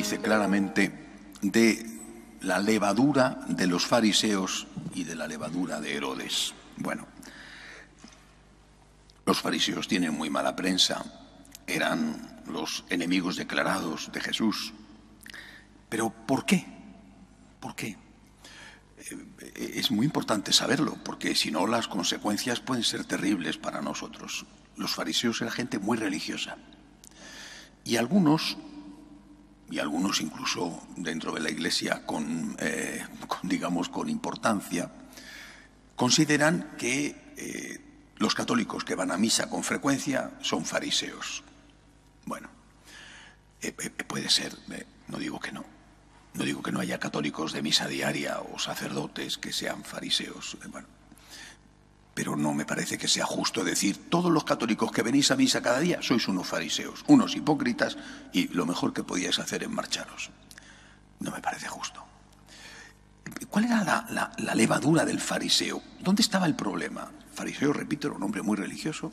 dice claramente de la levadura de los fariseos y de la levadura de Herodes. Bueno, los fariseos tienen muy mala prensa, eran los enemigos declarados de Jesús. Pero ¿por qué? ¿Por qué? Es muy importante saberlo, porque si no las consecuencias pueden ser terribles para nosotros. Los fariseos eran gente muy religiosa. Y algunos incluso dentro de la Iglesia digamos, con importancia, consideran que los católicos que van a misa con frecuencia son fariseos. Bueno, puede ser, no digo que no. No digo que no haya católicos de misa diaria o sacerdotes que sean fariseos, bueno, pero no me parece que sea justo decir todos los católicos que venís a misa cada día sois unos fariseos, unos hipócritas y lo mejor que podíais hacer es marcharos. No me parece justo. ¿Cuál era la levadura del fariseo? ¿Dónde estaba el problema? El fariseo, repito, era un hombre muy religioso.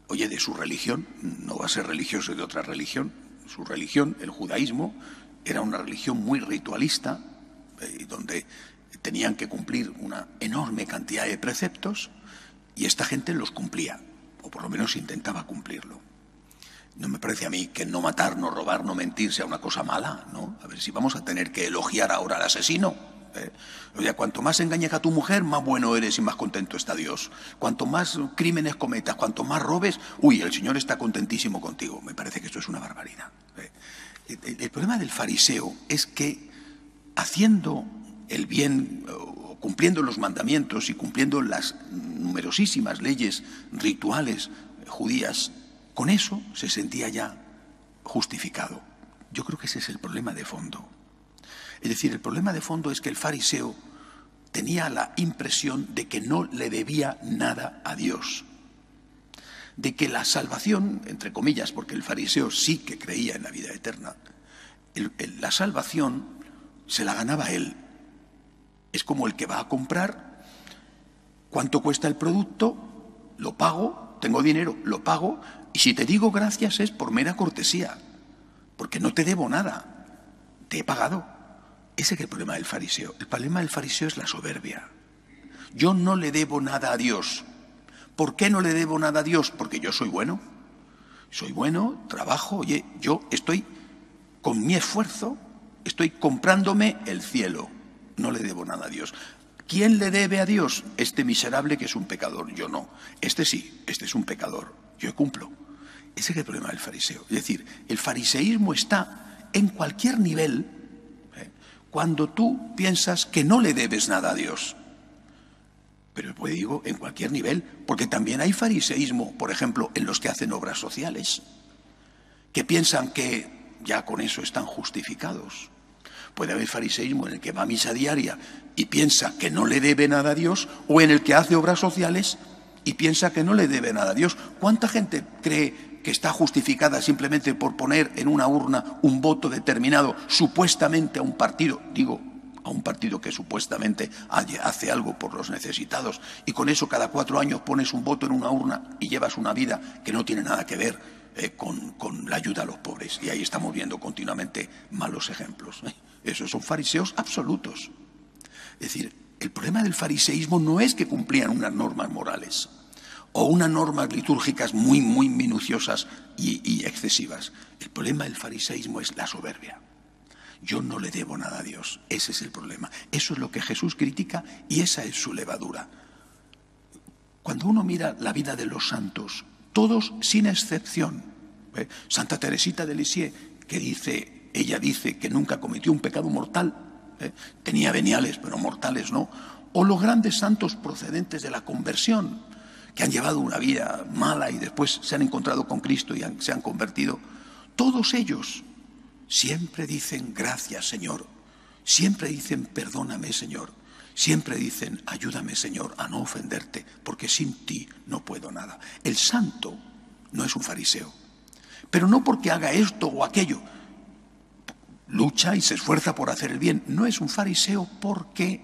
Oye, de su religión, no va a ser religioso de otra religión. Su religión, el judaísmo, era una religión muy ritualista, donde tenían que cumplir una enorme cantidad de preceptos y esta gente los cumplía, o por lo menos intentaba cumplirlo. No me parece a mí que no matar, no robar, no mentir sea una cosa mala, ¿no? A ver si vamos a tener que elogiar ahora al asesino. Oye, cuanto más engañes a tu mujer, más bueno eres y más contento está Dios. Cuanto más crímenes cometas, cuanto más robes, uy, el Señor está contentísimo contigo. Me parece que esto es una barbaridad. El problema del fariseo es que haciendo el bien, cumpliendo los mandamientos y cumpliendo las numerosísimas leyes rituales judías, con eso se sentía ya justificado. Yo creo que ese es el problema de fondo. Es decir, el problema de fondo es que el fariseo tenía la impresión de que no le debía nada a Dios, de que la salvación, entre comillas, porque el fariseo sí que creía en la vida eterna, la salvación se la ganaba él. Es como el que va a comprar, ¿cuánto cuesta el producto? Lo pago, tengo dinero, lo pago, y si te digo gracias es por mera cortesía, porque no te debo nada, te he pagado. Ese es el problema del fariseo. El problema del fariseo es la soberbia. Yo no le debo nada a Dios. ¿Por qué no le debo nada a Dios? Porque yo soy bueno. Soy bueno, trabajo, oye, yo estoy con mi esfuerzo, estoy comprándome el cielo. No le debo nada a Dios. ¿Quién le debe a Dios? Este miserable que es un pecador. Yo no. Este sí, este es un pecador. Yo cumplo. Ese es el problema del fariseo. Es decir, el fariseísmo está en cualquier nivel cuando tú piensas que no le debes nada a Dios. Pero pues digo, en cualquier nivel, porque también hay fariseísmo, por ejemplo, en los que hacen obras sociales, que piensan que ya con eso están justificados. Puede haber fariseísmo en el que va a misa diaria y piensa que no le debe nada a Dios, o en el que hace obras sociales y piensa que no le debe nada a Dios. ¿Cuánta gente cree que está justificada simplemente por poner en una urna un voto determinado, supuestamente a un partido, digo, a un partido que supuestamente hace algo por los necesitados, y con eso cada 4 años pones un voto en una urna y llevas una vida que no tiene nada que ver con la ayuda a los pobres? Y ahí estamos viendo continuamente malos ejemplos. Esos son fariseos absolutos. Es decir, el problema del fariseísmo no es que cumplían unas normas morales o unas normas litúrgicas muy, muy minuciosas y excesivas. El problema del fariseísmo es la soberbia. Yo no le debo nada a Dios. Ese es el problema. Eso es lo que Jesús critica y esa es su levadura. Cuando uno mira la vida de los santos, todos sin excepción, Santa Teresita de Lisieux, ella dice que nunca cometió un pecado mortal, tenía veniales pero mortales no, o los grandes santos procedentes de la conversión, que han llevado una vida mala y después se han encontrado con Cristo y se han convertido, todos ellos siempre dicen gracias, Señor, siempre dicen perdóname, Señor, siempre dicen ayúdame, Señor, a no ofenderte, porque sin ti no puedo nada. El santo no es un fariseo, pero no porque haga esto o aquello, lucha y se esfuerza por hacer el bien. No es un fariseo porque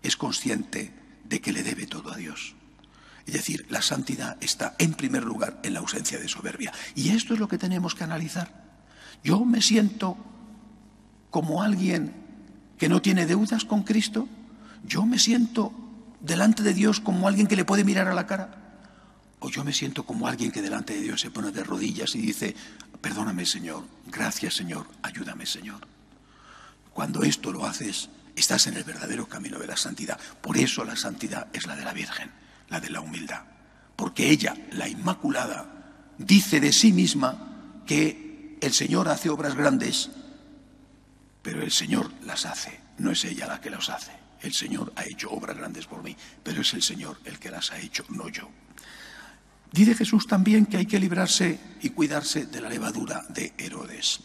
es consciente de que le debe todo a Dios. Es decir, la santidad está en primer lugar en la ausencia de soberbia. Y esto es lo que tenemos que analizar. Yo me siento como alguien que no tiene deudas con Cristo? ¿Yo me siento delante de Dios como alguien que le puede mirar a la cara? ¿O yo me siento como alguien que delante de Dios se pone de rodillas y dice, perdóname, Señor, gracias, Señor, ayúdame, Señor? Cuando esto lo haces, estás en el verdadero camino de la santidad. Por eso la santidad es la de la Virgen, la de la humildad. Porque ella, la Inmaculada, dice de sí misma que el Señor hace obras grandes, pero el Señor las hace, no es ella la que las hace. El Señor ha hecho obras grandes por mí, pero es el Señor el que las ha hecho, no yo. Dice Jesús también que hay que librarse y cuidarse de la levadura de Herodes.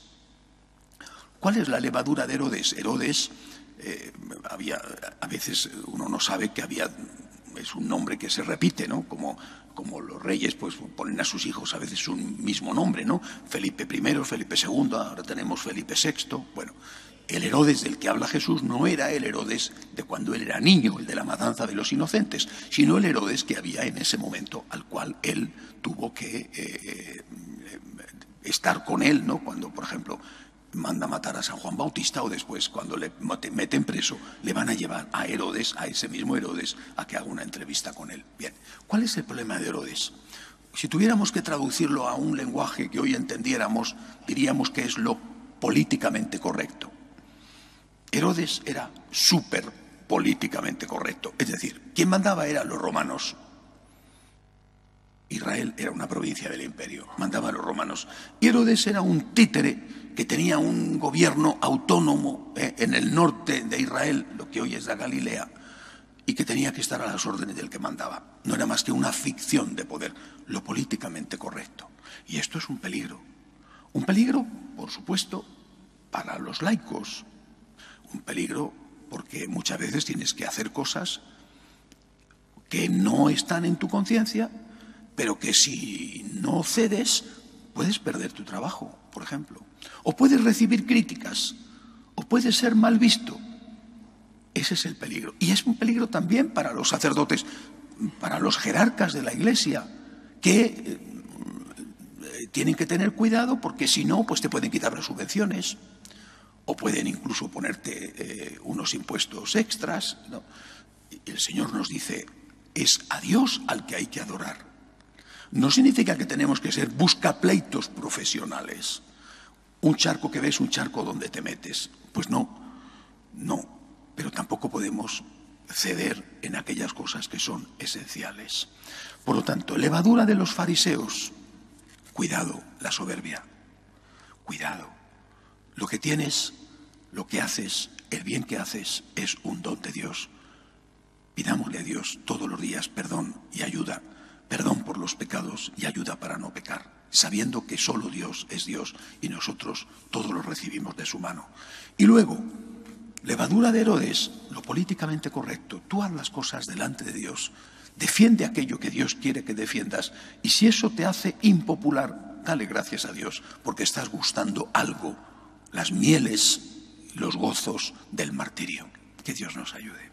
¿Cuál es la levadura de Herodes? Herodes, a veces uno no sabe que es un nombre que se repite, ¿no? Como los reyes pues ponen a sus hijos a veces un mismo nombre, ¿no? Felipe I, Felipe II, ahora tenemos Felipe VI. Bueno, el Herodes del que habla Jesús no era el Herodes de cuando él era niño, el de la matanza de los inocentes, sino el Herodes que había en ese momento al cual él tuvo que estar con él, ¿no? Cuando, por ejemplo, manda matar a San Juan Bautista, o después, cuando le meten preso, le van a llevar a Herodes, a ese mismo Herodes, a que haga una entrevista con él. Bien, ¿cuál es el problema de Herodes? Si tuviéramos que traducirlo a un lenguaje que hoy entendiéramos, diríamos que es lo políticamente correcto. Herodes era súper políticamente correcto, es decir, quien mandaba eran los romanos. Israel era una provincia del imperio, mandaban los romanos. Y Herodes era un títere que tenía un gobierno autónomo en el norte de Israel, lo que hoy es la Galilea, y que tenía que estar a las órdenes del que mandaba. No era más que una ficción de poder, lo políticamente correcto. Y esto es un peligro. Un peligro, por supuesto, para los laicos. Un peligro porque muchas veces tienes que hacer cosas que no están en tu conciencia, pero que si no cedes puedes perder tu trabajo, por ejemplo. O puedes recibir críticas, o puedes ser mal visto. Ese es el peligro. Y es un peligro también para los sacerdotes, para los jerarcas de la Iglesia, que tienen que tener cuidado porque si no, pues te pueden quitar las subvenciones. O pueden incluso ponerte unos impuestos extras, ¿no? Y el Señor nos dice, es a Dios al que hay que adorar. No significa que tenemos que ser buscapleitos profesionales. Un charco que ves, un charco donde te metes. Pues no, pero tampoco podemos ceder en aquellas cosas que son esenciales. Por lo tanto, levadura de los fariseos, cuidado, la soberbia, cuidado. Lo que tienes, lo que haces, el bien que haces es un don de Dios. Pidámosle a Dios todos los días perdón y ayuda, perdón por los pecados y ayuda para no pecar, sabiendo que solo Dios es Dios y nosotros todos lo recibimos de su mano. Y luego, levadura de Herodes, lo políticamente correcto. Tú haz las cosas delante de Dios, defiende aquello que Dios quiere que defiendas y si eso te hace impopular, dale gracias a Dios porque estás gustando algo, las mieles, los gozos del martirio. Que Dios nos ayude.